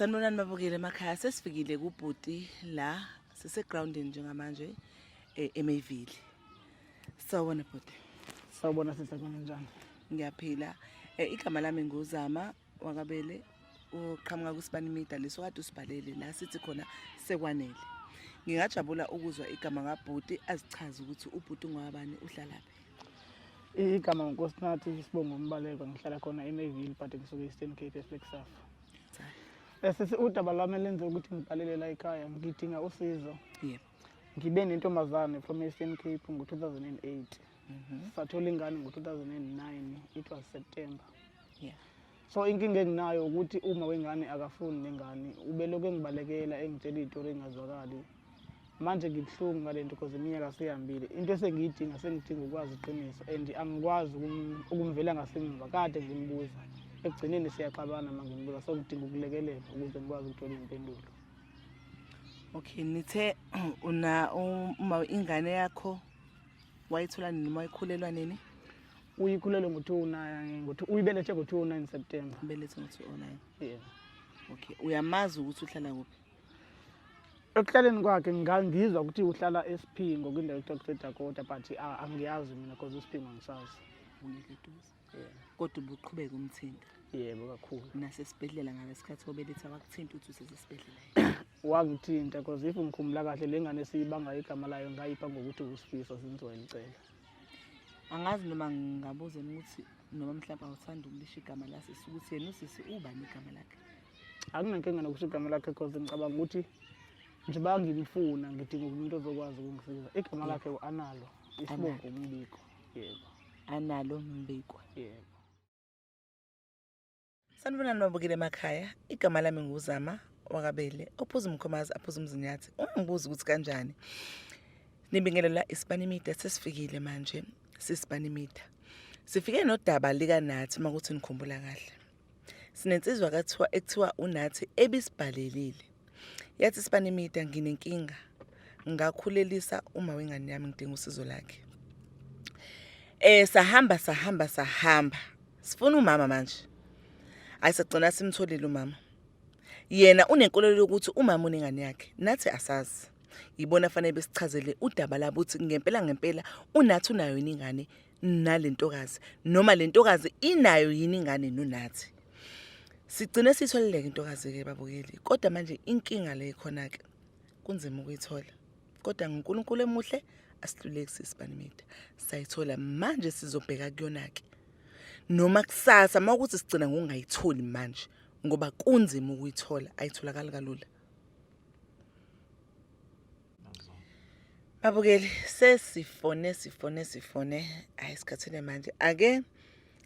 Sanibonani babukile emakhaya sesifikile kubhuti la sisegroundini njengamanje eMayville. Sawubona bhuti. Sawubona sisakona njani? Ngiyaphila. Igama lami nguzama wakabele uqhamuka kuSpanimida leso kade usibhalele la sithi khona sekwanele. Ngingajabula ukuzwa igama kaBhuti azichaze ukuthi uBhuti ungwabani uhlalaphi. Igama uNkosinathi Sibongo Mbaleko ngihlala khona eMayville but ngisuka eStern Cape eFlagstaff. Sisi udaba lwami lenze ukuthi ngibhalele la ekhaya ngidinga usizo. Yebo. Ngibe nentombazane from eStern Cape ngo-2008. Sathola ingane ngo-2009 it was September. Yeah. So inkinga enginayo ukuthi uma wengane akafuni nengane ubelokhu engibalekela engitshela izitori engazwakali. Manje ngibhlungu ngalento because iminyaka seyihambile. Into esengiyidinga sengidinga ukwazi iqiniso and angikwazi ukumvela ngasemuva kade ngimbuza. Ekugcineni siyaxabana manje ngimbuza so ngidinga ukulekelela ukuze ngikwazi ukuthola impendulo. Okay, nithe uma ingane yakho wayithola nini wayikhulelwa nini? Uyikhulelwe ngo-2009 uyibelethe ngo-2009 September. Ubelethe ngo-2009. Yeah. Okay, uyamazi ukuthi uhlala kuphi? Ekuhlaleni kwakhe ngangizwa ukuthi uhlala eSphingo kwindawo ekuthiwa Dakota but angiyazi mina because uSphingo angisazi. Ungekeduze. Yeah. Kodwa ubuqhubeka umthinta. Yebo kakhulu. Nasesibhedlela ngalesikhathi obeletha wakuthinta ukuthi usesibhedlela. Wangithinta because if ngikhumbula kahle lengane siyibanga igama layo ngayipha ngokuthi uSifiso sinziwa ilicela. Angazi noma ngabuza ukuthi noma mhlawumbe awuthanda ukulisha igama lasisi ukuthi yena usisi ubani igama lakhe. Anginankinga nokusho igama lakhe because ngicabanga ukuthi njengoba ngimfuna ngidinga umuntu ozokwazi ukungisiza. Igama lakhe uAnalo Isibongo Mbiko. Yebo. Analo Mbiko. Yebo. Sanibonani babukile emakhaya. Igama lami nguzama wakabele. Ophuza umkhomazi aphuza umzinyathi. Ungibuza ukuthi kanjani. Nibingelela iSpanimida sesifikile manje. SiSpanimida. Sifike nodaba lika Nathi makuthi nikhumbula kahle. Sinensizwa ekuthiwa uNathi ebisibhalelile. Yathi iSpanimida nginenkinga. Ngakhulelisa uma wengane yami ngidinga usizo lakhe. Sahamba. Sifuna umama manje. Ayisagcina simtholile umama. Yena unenkolelo ukuthi umama unengane yakhe. Nathi asazi. Yibona fanele besichazele udaba labo ukuthi ngempela uNathi unayo ingane nalentokazi noma lentokazi inayo yini ingane noNathi. Sigcine sitholile intokazi ke babukeli kodwa manje inkinga le khona ke kunzima ukuyithola. Kodwa uNkulunkulu emuhle asihluleki siSpanimida. Sayithola manje sizobheka kuyona ke. Noma kusasa mawukuthi sigcina ngongayitholi manje ngoba kunzima ukuyithola ayitholakala kalula. Babukeli sesifone ayisikhathene manje ake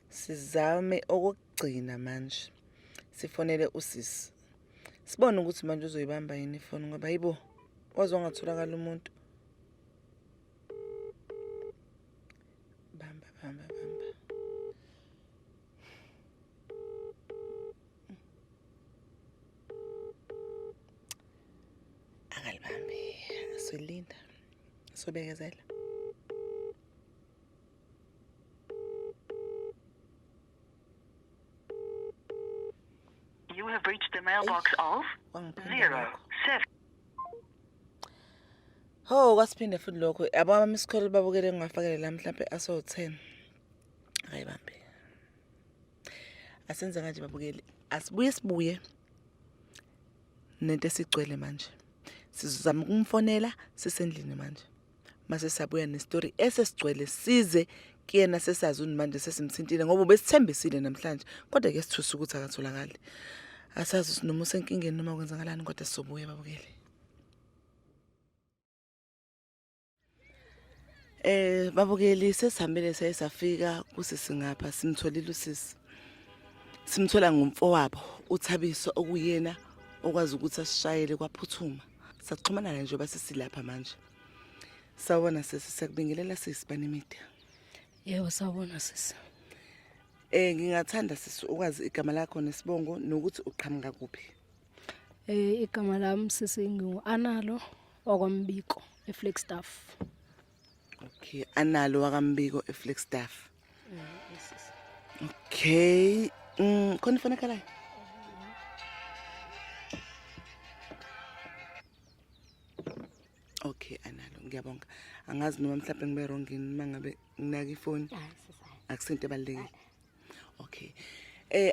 sizame okugcina manje sifonele usisi sibone ukuthi manje uzoyibamba yini ifoni ngoba yibo wazwa ngatholakala umuntu bamba akalibambi solinda sobekezela. You have reached the mailbox of 07. Ho kwasiphinde futhi lokho yabo amamiskolo babukele ngingafakele la mhlambe aso 10. Ayibambe. Asenza kanje babukeli. Sibuye nento esigcwele manje. Sizozama ukumfonela sisendlini manje. Mase sabuya nestory esesigcwele size kuyena sesazi manje sesimthintile ngoba besithembisile namhlanje kodwa ke sithusa ukuthi akatholakali. Asazi noma usenkingeni noma kwenzakalani kodwa sizobuya babukeli. Babukeli sesihambile sayisafika kusisi ngapha simtholile usisi. Simthola ngumfowabo uThabiso okuyena okwazi ukuthi asishayele kwaphuthuma. Saxhumana naye nje basisilapha manje. Sawubona sisi sekubingelela siSpanimida. Yebo sawubona sisi. Ngingathanda sisi ukwazi igama lakho nesibongo nokuthi uqhamuka kuphi. Igama lami sisi nginguAnalo wakwaMbiko eFlagstaff. Okay, Analo wakwaMbiko eFlagstaff. Okay. Khona ifona khala. Okay, Analo, ngiyabonga. Angazi noma mhlawumbe ngibe wrong yini mangabe nginaka ifoni. Hayi sisi. Akusinto ebalekile. Okay.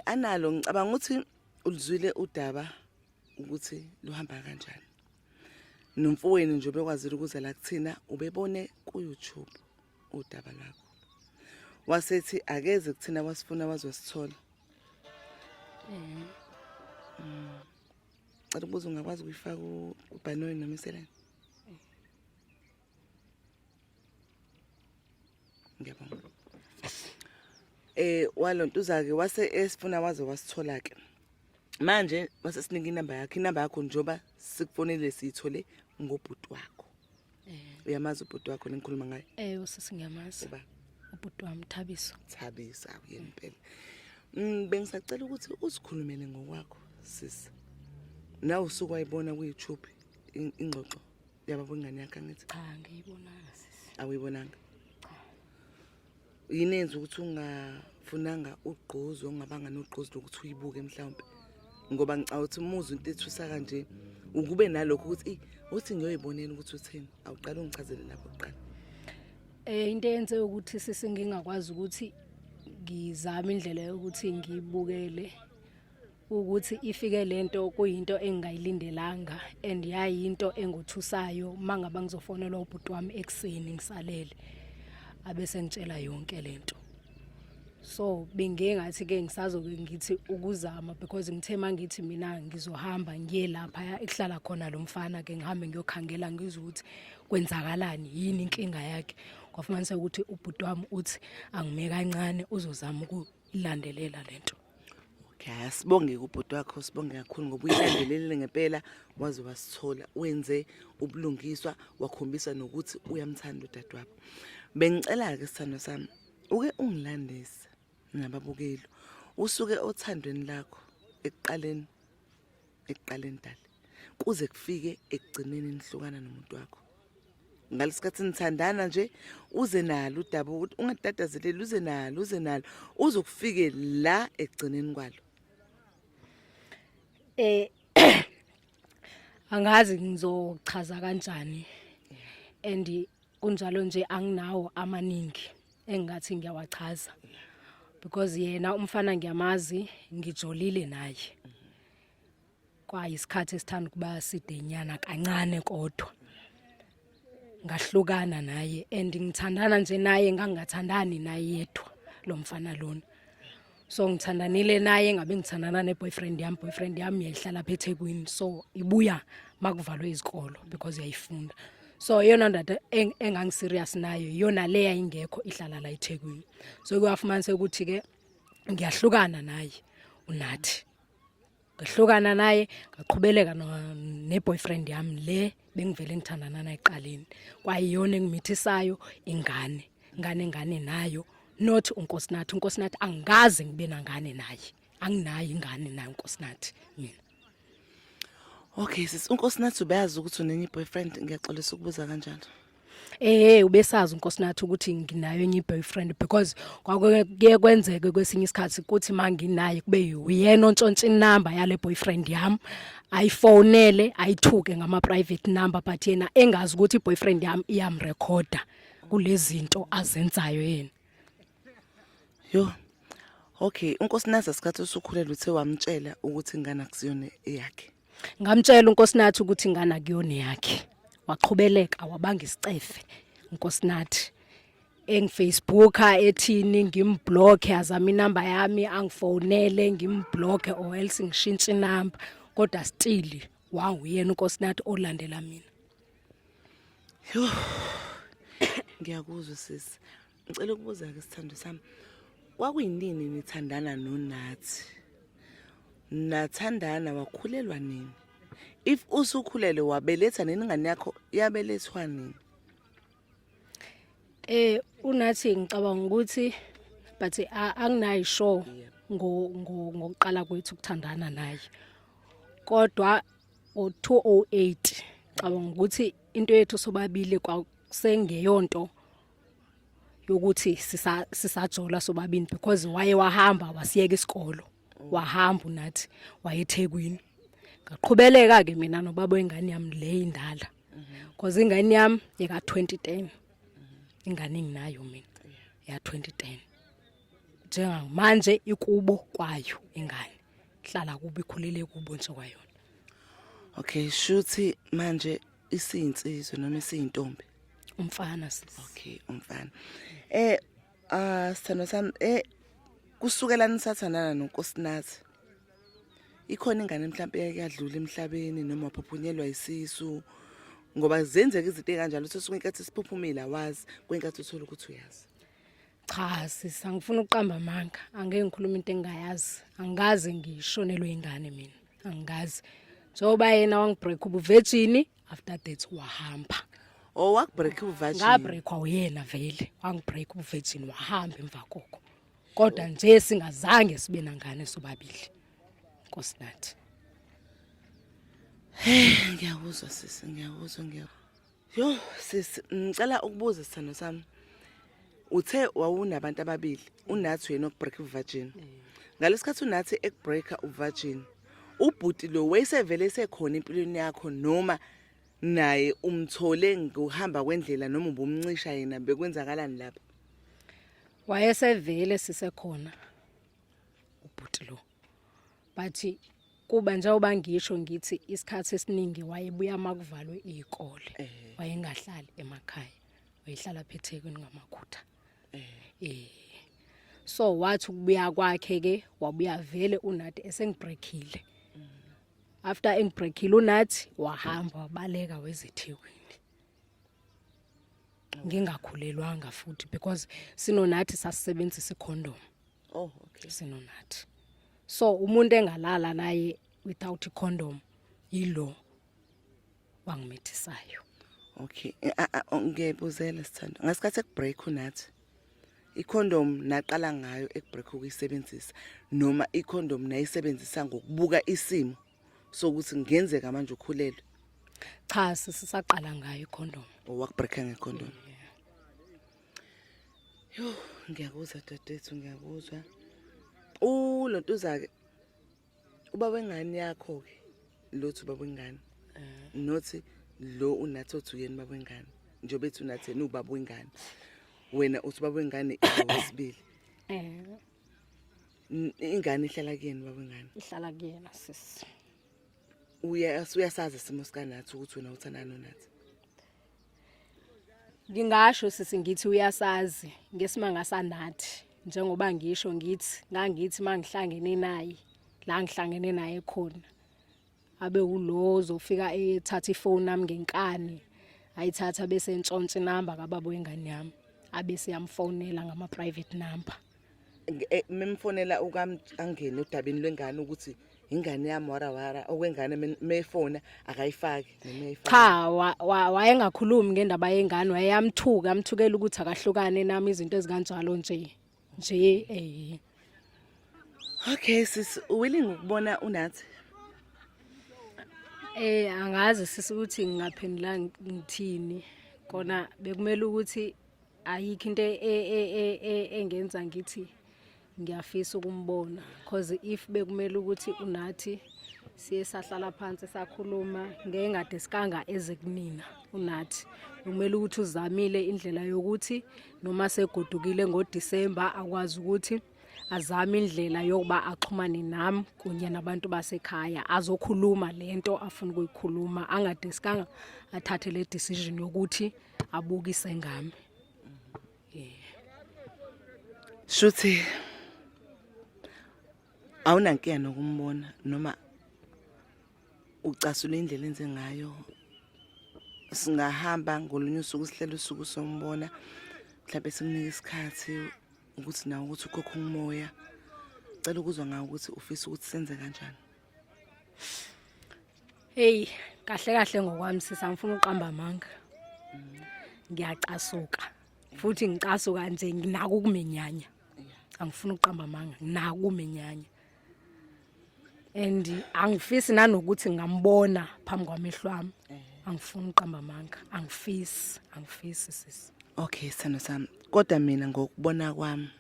Analo ngicabanga ukuthi ulizwile udaba ukuthi luhamba kanjani. Nomfowenu nje bekwazile ukuze la kuthina ubebone ku YouTube udaba lakho. Wasethi akeze kuthina wasifuna wazosithola. Cela ukubuza ungakwazi ukuyifaka uBanoyi noma iSelene. Ngiyabonga. Walontuza ke wase esifuna waze wasithola ke. Manje wase sinika inamba yakho njoba sikufonele siyithole ngobhuti wakho. Uyamazi ubhuti wakho lengikhuluma ngaye? Usisi ngiyamazi. Ubhuti wami Thabiso. Thabiso awuyena impela. Bengisacela ukuthi usikhulumele ngokwakho sisi. Nawe usuku wayibona ku YouTube ingxoxo yababo ingane yakhe ngithi. Cha ngiyibonanga sisi. Awuyibonanga? Yinenze ukuthi ungafunanga ugqozo ongabanga nogqozo lokuthi uyibuke mhlawumbe ngoba ngicawuthi umuzi into ethusa kanje ukube nalokho ukuthi uthi ngiyoyibonela ukuthi uthini awuqala ungichazele lapho kuqala. Into eyenze ukuthi sisi ngingakwazi ukuthi ngizame indlela yokuthi ngibukele ukuthi ifike lento kuyinto engayilindelanga and yayinto enguthusayo mangaba ngizofonela ubhuti wami ekseni ngisalele abese ngitshela yonke lento. So bengingathi ke ngisazoke ngithi ukuzama because ngithe mangithi mina ngizohamba ngiye lapha ekuhlala khona lo mfana ke ngihambe ngiyokhangela ngizwe ukuthi kwenzakalani yini inkinga yakhe. Kwafumanisa ukuthi ubhuti wami uthi angime kancane uzozama ukulandelela lento. Okay, sibonge ubhuti wakho sibonge kakhulu ngoba uyilandelele ngempela waze wasithola wenze ubulungiswa wakhombisa nokuthi uyamthanda udadewabo. Bengicela ke sithando sami uke ungilandise nababukeli usuke othandweni lakho ekuqaleni dala kuze kufike ekugcineni nihlukana nomuntu wakho. Ngalesikhathi nithandana nje uze nalo udaba ukuthi ungadadazeleli uze nalo uzokufike la ekugcineni kwalo. Angazi ngizochaza kanjani and kunjalo nje anginawo amaningi engathi ngiyawachaza because yena umfana ngiyamazi ngijolile naye. Kwayisikhathi esithanda kuba sidenyana kancane kodwa ngahlukana naye and ngithandana nje naye ngangathandani naye yedwa lo mfana lona. So ngithandanile naye ngabe ngithandana neboyfriend yami yayihlala phe eThekwini so ibuya makuvalwe izikolo because yayifunda. So yona ndada engangiserious nayo yona leya ingekho ihlala la eThekwini. So kuyafumanisa ukuthi ke ngiyahlukana naye unathi. Ngahlukana naye ngaqhubeleka neboyfriend yami le bengivele ngithandana naye eqaleni. Kwayiyona engimithisayo ingane nayo not uNkosinathi. uNkosinathi angaze ngibe nangane naye. Anginayo ingane naye uNkosinathi mina. Okay sis uNkosinathi ubeyazi ukuthi unenye boyfriend ngiyaxolisa ukubuza kanjalo. Ubesazi uNkosinathi ukuthi nginayo enye boyfriend because kwakuye kwenzeke kwesinye isikhathi ukuthi manginaye kube uyena ontshontsha inamba yale boyfriend yami ayifonele ayithuke ngama private number but yena engazi ukuthi boyfriend yami iyamrecorda kulezinto azenzayo yena. Yo. Okay uNkosinathi asikhathi usukhulela uthe wamtshela ukuthi ingane akusiyona eyakhe. Ngamtshela uNkosinathi ukuthi ingane akuyona yakhe. Waqhubeleka wabanga isicefe uNkosinathi engFacebook ethini ngimblock azama inamba yami angifonele ngimblock or else ngishintshe inamba kodwa still wanguyena uNkosinathi olandela mina. Yo. Ngiyakuzwa sisi. Ngicela ukubuza ke sithando sami. Kwakuyinini nithandana noNathi? Nathandana wakhulelwa nini? If usukhulele wabeletha nini ingane yakho yabelethwa nini? Unathi ngicabanga ukuthi but anginayi sure ngokuqala kwethu ukuthandana naye. Kodwa ngo-2008 cabanga ukuthi into yethu sobabili kwakusengeyonto yokuthi sisajola sobabini because waye wahamba wasiyeka isikolo. Wahamba uNathi waye eThekwini. Ngaqhubeleka ke mina nobaba wengane yami le indala Cause ingane yami eka 2010 ingane enginayo mina ya 2010 njengamanje ikubo kwayo ingane hlala kuba ikhulele kubo nje kwayona. Okay, shuthi manje isinsizwe noma isiyintombi. Umfana sisi. Okay, umfana. Sithando sami kusukela nisathanana noNkosinathi. Ikhona ingane mhlawumbe eyadlula emhlabeni noma waphuphunyelwa isisu ngoba zenzeka izinto ekanjalo sosuke inkathi siphuphumile awazi kwenkathi uthola ukuthi uyazi. Cha sisi angifuni uqamba amanga, angeke ngikhuluma into engayazi. Angazi ngishonelwe ingane mina. Angazi. Njoba yena wangibreak ubuvirgin after that wahamba. Oh wakubreak uvirgin. Ngabreakwa uyena vele. Wangibreak uvirgin wahamba emva kokho. Kodwa nje singazange sibe nangane sobabili. Nkosinathi. Ngiyakuzwa sisi, ngiyakuzwa. Yo sisi, ngicela ukubuza sithando sami. Uthe wawunabantu ababili, uNathi wena okubreak uvirgin. Ngalesikhathi uNathi ekubreaka uvirgin, ubhuti lo wayesevele esekhona empilweni yakho noma naye umthole ngokuhamba kwendlela noma ubumncisha yena bekwenzakalani lapha? Wayesevele sisekhona ubhuti lo. Bathi kuba njengoba ngisho ngithi isikhathi esiningi wayebuya makuvalwe izikole. Wayengahlali emakhaya. Wayehlala eThekwini ngamakhutha. So wathi ukubuya kwakhe ke wabuya vele uNathi esengibreakile. After engibreakile uNathi wahamba wabaleka wezeThekwini. Ngingakhulelwanga futhi because sinoNathi sasebenzisa icondom. Oh okay. SinoNathi. So umuntu engalala naye without icondom yilo wangimithisayo. Okay. Ngiyabuzela sithando. Ngasikhathi ekubreak uNathi. Icondom naqala ngayo ekubreak ukuyisebenzisa noma icondom nayisebenzisa ngokubuka isimo sokuthi ngenzeka manje ukhulelwe. Cha sisaqala ngayo icondom. Wakubreaka ngecondom. Yo ngiyakuzwa dadethu ngiyakuzwa. Lo ntuzake ubaba wengane yakho ke lothi ubaba wengane. Nothi lo uNathi othi uyena baba wengane. Njobe ethi uNathi yena ubaba wengane. Wena uthi baba wengane wesibili. Ingane ihlala kuyena baba wengane. Ihlala kuyena sisi. Uyasazi isimo sikaNathi ukuthi wena uthandana noNathi. Ngingasho sisi ngithi uyasazi ngesimanga saNathi njengoba ngisho ngithi ngangithi mangihlangene naye la ngihlangene naye khona abe ulozo ufika ethatha ifone nami ngenkani ayithatha bese entshontshe inamba kababa wengane yami abese yamfonela ngama private number. Memfonela angene udabeni lwengane ukuthi ingane yami wara okwengane mefona akayifaki noma uyayifaka. Cha wayengakhulumi ngendaba yengane amthukela ukuthi akahlukane nami izinto ezikanjalo nje. Okay sis willing ukubona uNathi? Angazi sisi ukuthi ngingaphendula ngithini kona bekumele ukuthi ayikho into engenza ngithi ngiyafisa ukumbona because if bekumele ukuthi uNathi siye sahlala phansi sakhuluma ngengade sikanga ezekunina uNathi kumele ukuthi uzamile indlela yokuthi noma segodukile ngoDisemba akwazi ukuthi azame indlela yokuba axhumane nami kunye nabantu basekhaya azokhuluma lento afuna ukuyikhuluma angadesikanga athathe le decision yokuthi abukise ngami. Shuthi awunankinga nokumbona noma ucasula indlela enze ngayo singahamba ngolunye usuku sihlele usuku sombona mhlawumbe sikunika isikhathi ukuthi nawe ukuthi ukhokha umoya cela ukuzwa ngawo ukuthi ufisa ukuthi senze kanjani. Hey kahle ngokwami sisi angifuni uqamba amanga. Ngiyacasuka futhi ngicasuka nje nginaka ukumenyanya. Angifuni uqamba amanga nginaka ukumenyanya. And angifisi nanokuthi ngambona phambi kwamehlo ami. Angifuni uqamba amanga. Angifisi sisi. Okay sithando sami kodwa mina ngokubona kwami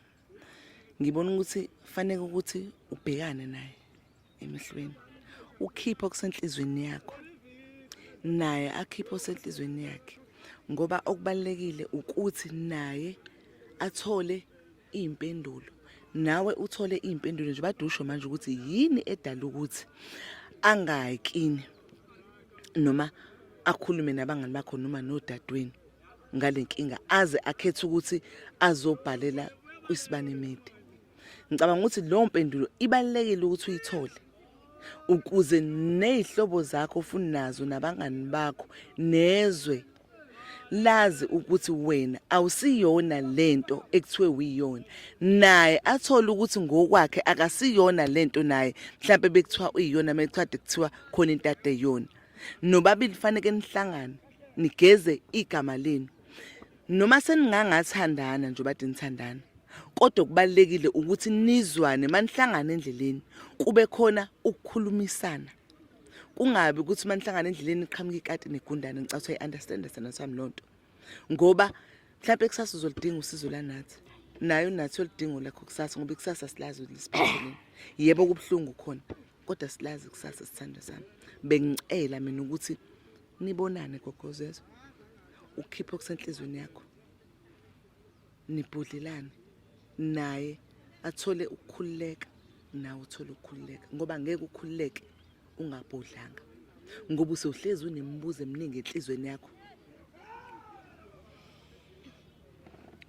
ngibona ukuthi fanele ukuthi ubhekane naye emehlweni ukhipha okusenhlizweni yakho naye akhiphe osenhlizweni yakhe ngoba okubalekile ukuthi naye athole impendulo nawe uthole impendulo nje badusho manje ukuthi yini edala ukuthi angayikini noma akhulume nabangani bakho noma nodadweni ngalenkinga aze akhethe ukuthi azobhalela kwisibane mede. Ngicabanga ukuthi lo mpendulo ibalekile ukuthi uyithole ukuze nezihlobo zakho ufuna nazo nabangani bakho nezwe lazi ukuthi wena awusiyona lento ekuthiwe uyiyona naye athola ukuthi ngokwakhe akasiyona lento naye mhlawumbe bekuthiwa uyiyona mekuthiwa kuthiwa khona into ade yona nobabili fanele nihlangane nigeze igama lenu noma seningangathandana nje bade nithandana kodwa kubalekile ukuthi nizwane manihlangana endleleni kube khona ukukhulumisana kungabi ukuthi manihlangana endleleni iqhamuka ikati negundane ngicatha uyiunderstand sana sami lonto ngoba mhlawumbe kusasa uzolidinga usizo lanathi nayo nathi olidingo lakho kusasa ngoba kusasa silazi lisiphelele yebo kubhlungu khona kodwa silazi kusasa sithanda sami bengicela mina ukuthi nibonane gogozezo ukhiphe okusenhlizweni yakho nibhudlelane naye athole ukukhululeka nawe uthole ukukhululeka ngoba ngeke ukhululeke ungabhodlanga ngoba usohlezi unemibuzo eminingi enhlizweni yakho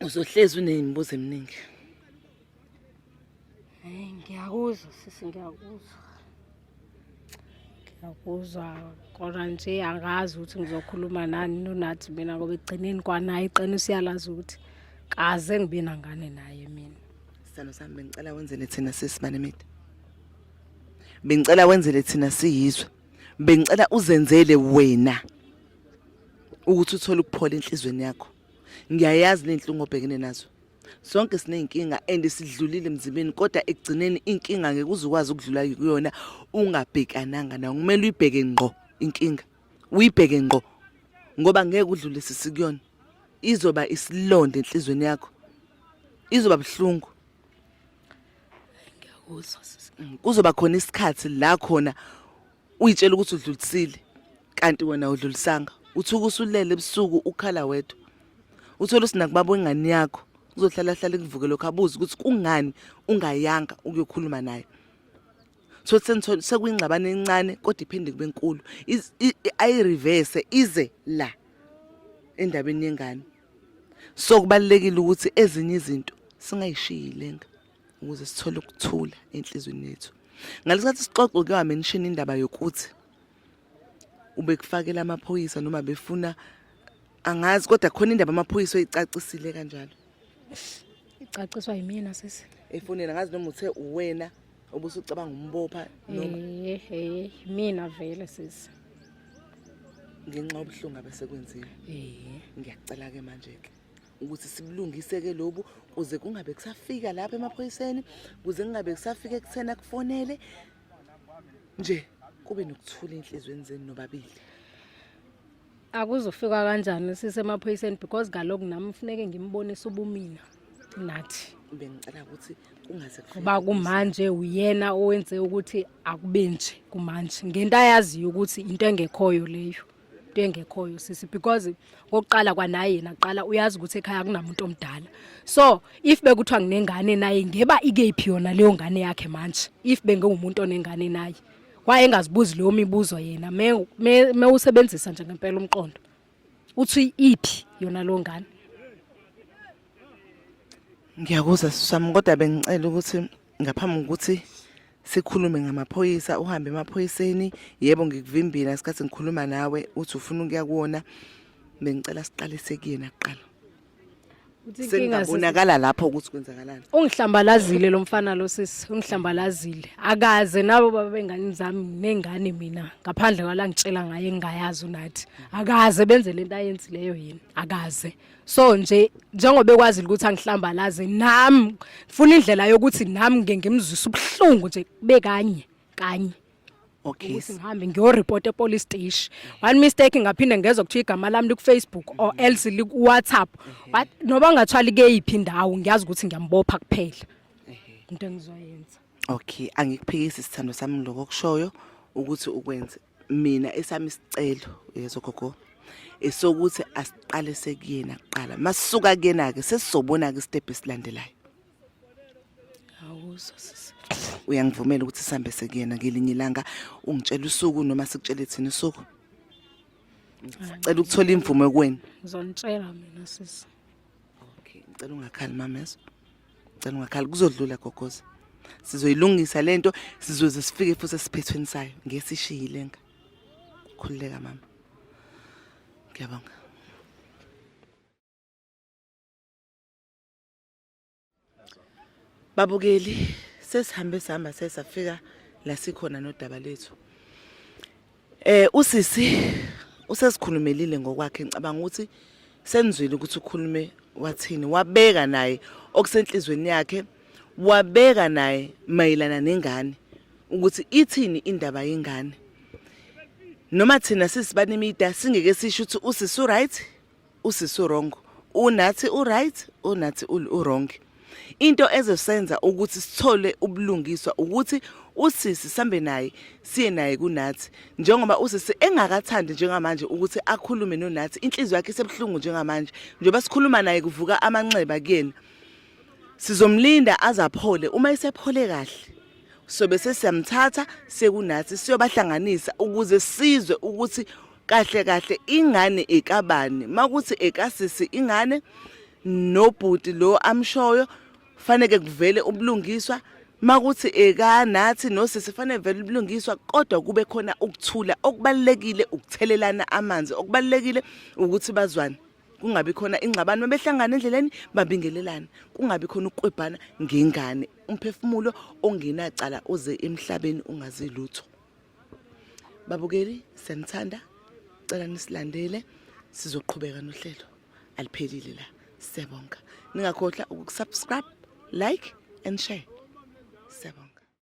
usohlezi unemibuzo eminingi. Ngiyakuzwa sisi ngiyakuzwa kodwa nje angazi ukuthi ngizokhuluma nani nonathi mina ngoba egcineni kwanaye iqiniso siyalazi ukuthi kaze ngibe nangane naye mina. Sithando sami bengicela wenzele thina sisibane mede. Bengicela wenzele thina siyizwe. Bengicela uzenzele wena ukuthi uthole ukuphola enhlizweni yakho. Ngiyayazi lenhlungu obhekene nazo. Sonke sineyinkinga endisidlulile emzibeni kodwa ekugcineni inkinga ngeke uzukwazi ukudlula kuyona ungabhekananga nayo. Kumele uyibheke ngqo inkinga. Uyibheke ngqo ngoba ngeke udlulise sikuyona. Izoba isilonde enhlizweni yakho. Izoba buhlungu. Ngiyakuzwa sisi. Kuzoba khona isikhathi la khona uyitshela ukuthi udlulisile kanti wena udlulisanga. Uthuka usulele ebusuku ukhala wedwa. Uthola usinakubaba ingane yakho uzohlala hlala kuvukela ukhabuza ukuthi kungani ungayanga ukuyokhuluma naye. So sekuyingxabane encane kodwa iphinde kube enkulu. Ayireverse ize la endabeni yengane. So kubalekile ukuthi ezinye izinto singayishiyilenga ukuze sithole ukuthula enhlizweni yethu. Ngalesikhathi sixoxe ke wamention indaba yokuthi ubekufakela amaphoyisa noma befuna angazi kodwa khona indaba amaphoyisa oyicacisile kanjalo. Icaciswa yimina sisi. Efonela ngazi noma uthe uwena obusucabanga umbopha noma mina vele sisi. ngenxa obuhlungu abesekwenziwe. Ngiyacela ke manje ke ukuthi sibulungise ke lobu kuze kungabe kusafika lapha emaphoyiseni kuze kungabe kusafika ekuthena kufonele nje kube nokuthula enhlizweni zenu nobabili. Akuzofika kanjani sisi emaphoyiseni because kaloku nami ufuneke ngimbonise ubumina nathi. Bengicela ukuthi kungaze kufike Kuba kumanje uyena owenze ukuthi akube nje kumanje ngento ayaziyo ukuthi into engekhoyo leyo. Into engekhoyo sisi because ngokuqala kwanaye yena qala uyazi ukuthi ekhaya kunamuntu omdala. So if bekuthiwa nginengane naye ngeba ikephi yona leyo ngane yakhe manje if bengumuntu onengane naye waye engazibuzi leyo mibuzo yena me usebenzisa nje ngempela umqondo uthi iphi yona lo ngane. Ngiyakuzwa sami kodwa bengicela ukuthi ngaphambi kokuthi sikhulume ngamaphoyisa uhambe emaphoyiseni yebo ngikuvimbile isikhathi ngikhuluma nawe uthi ufuna ukuya kuona bengicela siqale sekuyena kuqala. Sengabonakala lapho ukuthi kwenzakalani. Ungihlambalazile lo mfana lo sisi ungihlambalazile akaze nabo babengane zami nengane mina ngaphandle kwala ngitshela ngaye engayazi unathi akaze benze lento ayenzileyo yini akaze. So nje njengoba ekwazi ukuthi angihlambalaze nami ngifuna indlela yokuthi nami ngeke ngimzwise ubuhlungu nje kube kanye. Okay. Ukuthi ngihambe ngiyoreport epolice station. One mistake ngaphinde ngezwe ukuthi igama lami liku Facebook or else liku WhatsApp. But noba ngathwali ke iphi indawo ngiyazi ukuthi ngiyambopha kuphela. Into engizoyenza. Okay, angikuphikisi isithando sami lokho kushoyo ukuthi ukwenze. mina esami isicelo yezo gogo esokuthi asiqale sekuyena kuqala masisuka kuyena ke sesizobona ke step esilandelayo. Awuzwa sisi. Uyangivumela ukuthi sihambe sekuyena ngelinye ilanga ungitshela usuku noma sikutshele thina usuku. Ngicela ukuthola imvume kuwena. Ngizonitshela mina sisi. Okay, ngicela ungakhali mamezo. Ngicela ungakhali kuzodlula gogoza. Sizoyilungisa lento sizoze sifike futhi esiphethweni sayo ngesishiyilenga. Khulileka mama. Ngiyabonga. Babukeli sesihambe sihamba sesafika la sikhona nodaba lethu. Usisi usesikhulumelile ngokwakhe ngicabanga ukuthi senizwile ukuthi ukhulume wathini wabeka naye okusenhlizweni yakhe wabeka naye mayelana nengane ukuthi ithini indaba yengane. Noma thina sisibani imida singeke sisho ukuthi usisi right usisi wrong unathi right unathi wrong. Into ezosenza ukuthi sithole ubulungiswa ukuthi usisi sambe naye siye naye kunathi njengoba usisi engakathandi njengamanje ukuthi akhulume nonathi inhliziyo yakhe isebhlungu njengamanje njengoba sikhuluma naye kuvuka amanxeba kuyena sizomlinda azaphole uma esephole kahle sobe sesiyamthatha sekunathi siyobahlanganisa ukuze sizwe ukuthi kahle kahle ingane ekabani makuthi ekasisi ingane nobhuti lo amshoyo fanele kuvele ubulungiswa makuthi eka nathi nosisi fanele vele ubulungiswa kodwa kube khona ukuthula okubalekile ukuthelelana amanzi okubalekile ukuthi bazwane kungabi khona ingxabano behlangana endleleni babingelelana kungabi khona ukuqwebhana ngengane umphefumulo ongenacala uze emhlabeni ungazi lutho. Babukeli senithanda cela nisilandele sizoqhubeka nohlelo aliphelile la siyabonga ningakhohlwa ukusubscribe like and share.